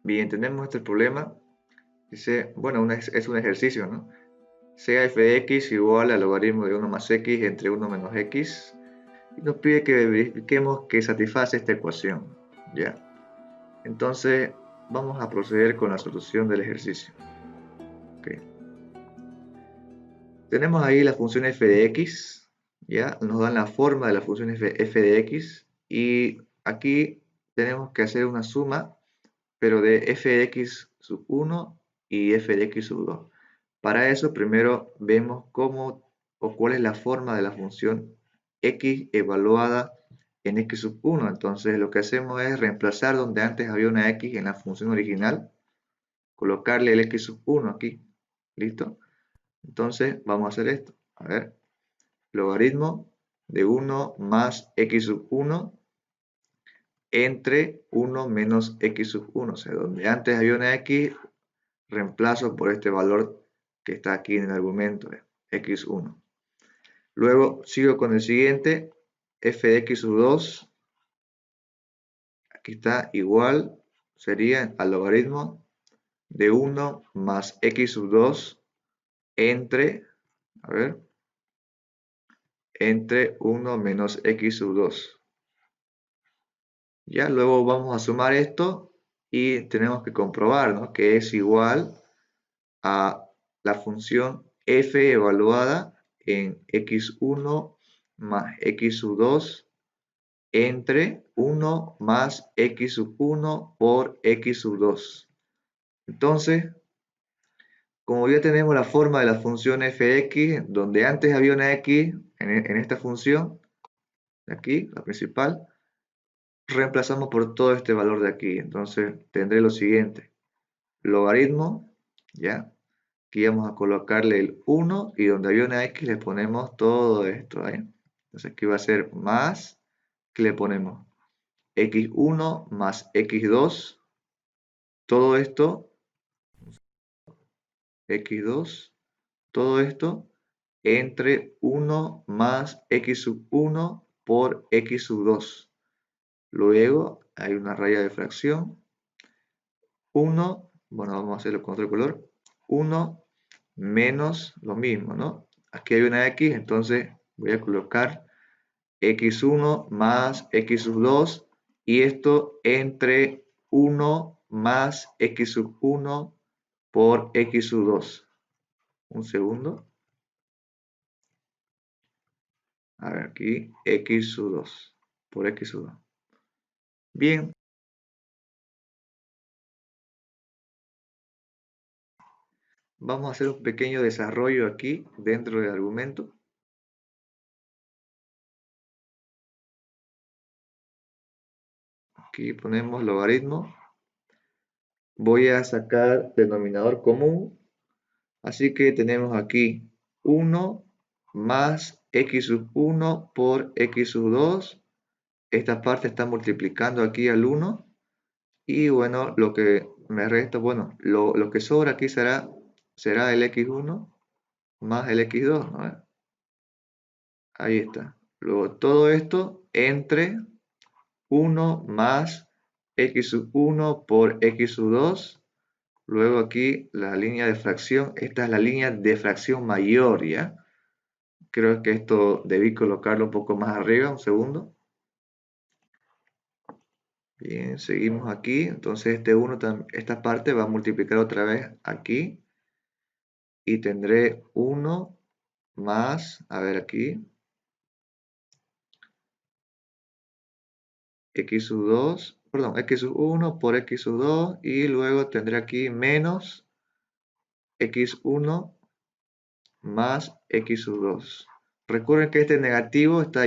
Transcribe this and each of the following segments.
Bien, tenemos este problema. Dice, bueno, es un ejercicio, ¿no? Sea f de x igual al logaritmo de 1 más x entre 1 menos x. Y nos pide que verifiquemos que satisface esta ecuación. ¿Ya? Entonces, vamos a proceder con la solución del ejercicio. ¿Ok? Tenemos ahí la función f de x. ¿Ya? Nos dan la forma de la función f de x. Y aquí tenemos que hacer una suma, pero de f de x sub 1 y f de x sub 2. Para eso primero vemos cómo o cuál es la forma de la función x evaluada en x sub 1. Entonces lo que hacemos es reemplazar donde antes había una x en la función original, colocarle el x sub 1 aquí. ¿Listo? Entonces vamos a hacer esto. A ver, logaritmo de 1 más x sub 1 entre 1 menos x sub 1. O sea, donde antes había una x, reemplazo por este valor que está aquí en el argumento, x1. Luego sigo con el siguiente, f de x sub 2, aquí está igual, sería al logaritmo de 1 más x sub 2 entre, a ver, entre 1 menos x sub 2. Ya, luego vamos a sumar esto y tenemos que comprobar, ¿no?, que es igual a la función f evaluada en x1 más x sub 2 entre 1 más x sub 1 por x sub 2. Entonces, como ya tenemos la forma de la función fx, donde antes había una x en esta función, de aquí, la principal, reemplazamos por todo este valor de aquí. Entonces tendré lo siguiente, logaritmo, ¿ya? Aquí vamos a colocarle el 1 y donde había una x le ponemos todo esto, ¿eh? Entonces aquí va a ser más, que le ponemos x1 más x2, todo esto, x2, todo esto entre 1 más x sub 1 por x sub 2. Luego hay una raya de fracción, 1, bueno, vamos a hacerlo con otro color, 1 menos lo mismo, ¿no? Aquí hay una x, entonces voy a colocar x1 más x sub 2 y esto entre 1 más x sub 1 por x sub 2. Un segundo. A ver, aquí x sub 2 por x sub 2. Bien. Vamos a hacer un pequeño desarrollo aquí dentro del argumento. Aquí ponemos logaritmo. Voy a sacar denominador común. Así que tenemos aquí 1 más x sub 1 por x sub 2. Esta parte está multiplicando aquí al 1. Y bueno, lo que me resta, bueno, lo que sobra aquí será el x1 más el x2, ¿no? Ahí está. Luego todo esto entre 1 más x sub 1 por x sub 2. Luego aquí la línea de fracción, esta es la línea de fracción mayor, ¿ya? Creo que esto debí colocarlo un poco más arriba, un segundo. Bien, seguimos aquí. Entonces esta parte va a multiplicar otra vez aquí. Y tendré 1 más, a ver aquí, x sub 2, perdón, x sub 1 por x sub 2. Y luego tendré aquí menos x1 más x sub 2. Recuerden que este negativo está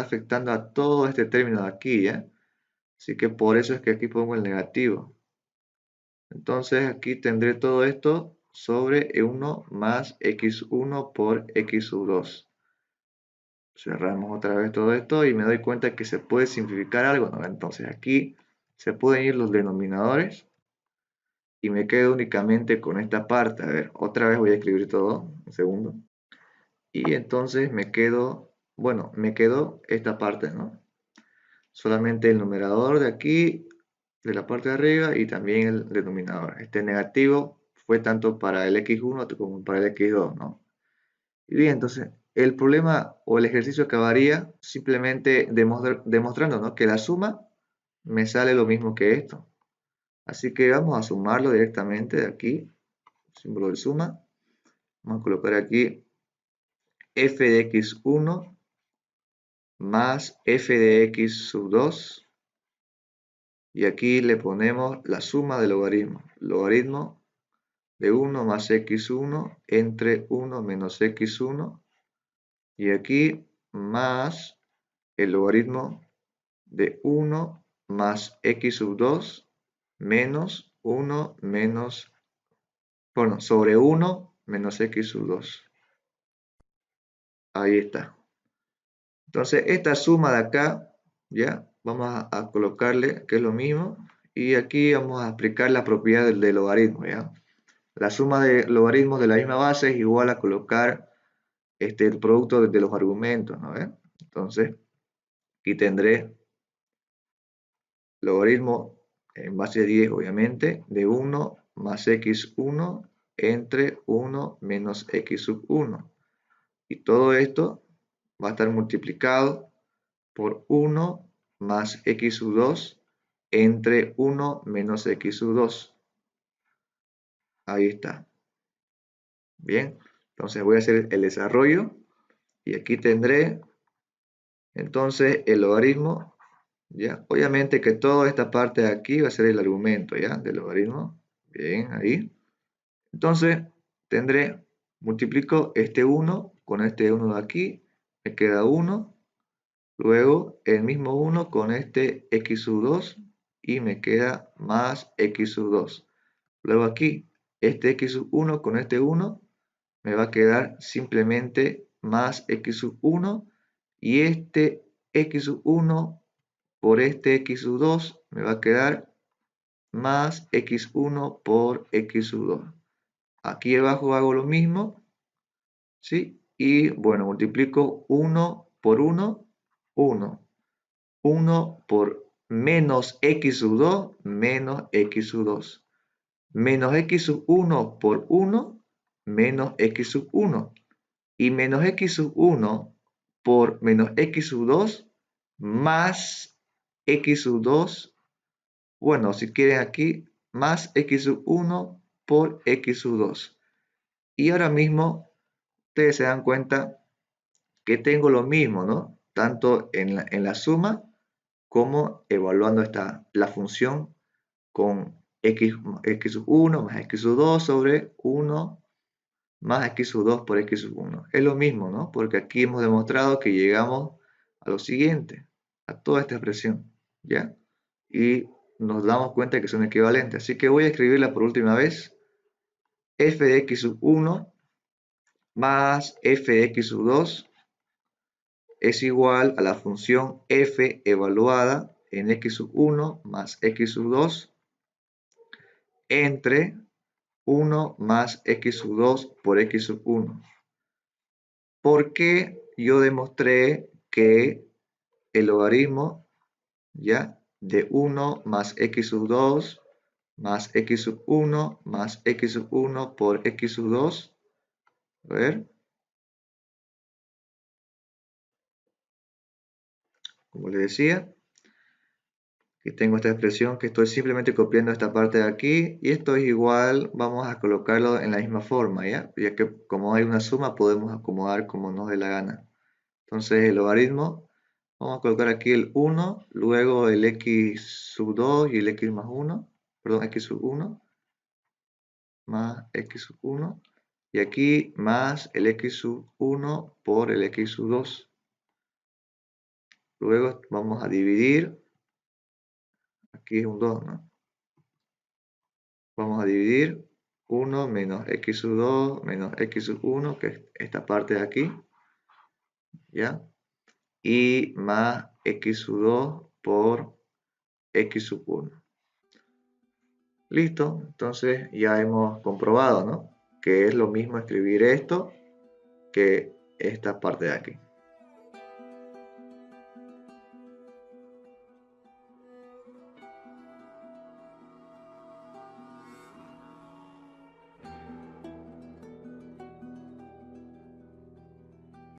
afectando a todo este término de aquí, ¿ya? Así que por eso es que aquí pongo el negativo. Entonces aquí tendré todo esto sobre 1 más x1 por x sub 2. Cerramos otra vez todo esto y me doy cuenta que se puede simplificar algo, ¿no? Entonces aquí se pueden ir los denominadores y me quedo únicamente con esta parte. A ver, otra vez voy a escribir todo, un segundo. Y entonces me quedo, bueno, me quedó esta parte, ¿no? Solamente el numerador de aquí de la parte de arriba y también el denominador. Este negativo fue tanto para el x1 como para el x2, ¿no? Y bien, entonces el problema o el ejercicio acabaría simplemente demostrando, ¿no?, que la suma me sale lo mismo que esto. Así que vamos a sumarlo directamente de aquí, símbolo de suma. Vamos a colocar aquí f de x1 más f de x sub 2. Y aquí le ponemos la suma de logaritmos. Logaritmo de 1 más x1 entre 1 menos x1. Y aquí más el logaritmo de 1 más x sub 2 menos 1 menos, bueno, sobre 1 menos x sub 2. Ahí está. Entonces, esta suma de acá, ya, vamos a colocarle que es lo mismo. Y aquí vamos a aplicar la propiedad del logaritmo, ya. La suma de logaritmos de la misma base es igual a colocar el producto de los argumentos, ¿no? Entonces, aquí tendré logaritmo en base de 10, obviamente, de 1 más x1 entre 1 menos x sub 1. Y todo esto va a estar multiplicado por 1 más x sub 2 entre 1 menos x sub 2. Ahí está. Bien, entonces voy a hacer el desarrollo y aquí tendré entonces el logaritmo, ¿ya? Obviamente que toda esta parte de aquí va a ser el argumento, ¿ya?, del logaritmo. Bien, ahí. Entonces tendré, multiplico este 1 con este 1 de aquí, me queda 1. Luego el mismo 1 con este x sub 2 y me queda más x sub 2. Luego aquí, este x sub 1 con este 1 me va a quedar simplemente más x sub 1 y este x sub 1 por este x sub 2 me va a quedar más x1 por x sub 2. Aquí abajo hago lo mismo, ¿sí? Y bueno, multiplico 1 por 1, 1. 1 por menos x sub 2 menos x sub 2. Menos x sub 1 por 1 menos x sub 1. Y menos x sub 1 por menos x sub 2 más x sub 2. Bueno, si quieren aquí, más x sub 1 por x sub 2. Y ahora mismo ustedes se dan cuenta que tengo lo mismo, ¿no? Tanto en la suma como evaluando la función con x sub 1 más x sub 2 sobre 1 más x sub 2 por x sub 1. Es lo mismo, ¿no? Porque aquí hemos demostrado que llegamos a lo siguiente, a toda esta expresión, ¿ya? Y nos damos cuenta que son equivalentes. Así que voy a escribirla por última vez. F de x sub 1 más f de x sub 2 es igual a la función f evaluada en x sub 1 más x sub 2 entre 1 más x sub 2 por x sub 1. Porque yo demostré que el logaritmo, ¿ya?, de 1 más x sub 2 más x sub 1 más x sub 1 por x sub 2, a ver, como les decía, que tengo esta expresión que estoy simplemente copiando esta parte de aquí y esto es igual, vamos a colocarlo en la misma forma, ¿ya? Ya que como hay una suma podemos acomodar como nos dé la gana. Entonces el logaritmo, vamos a colocar aquí el 1, luego el x sub 2 y el x más 1, perdón, x sub 1 más x sub 1 y aquí más el x sub 1 por el x sub 2. Luego vamos a dividir, aquí es un 2, ¿no? Vamos a dividir 1 menos x sub 2 menos x sub 1, que es esta parte de aquí, ¿ya? Y más x sub 2 por x sub 1. Listo, entonces ya hemos comprobado, ¿no?, que es lo mismo escribir esto que esta parte de aquí.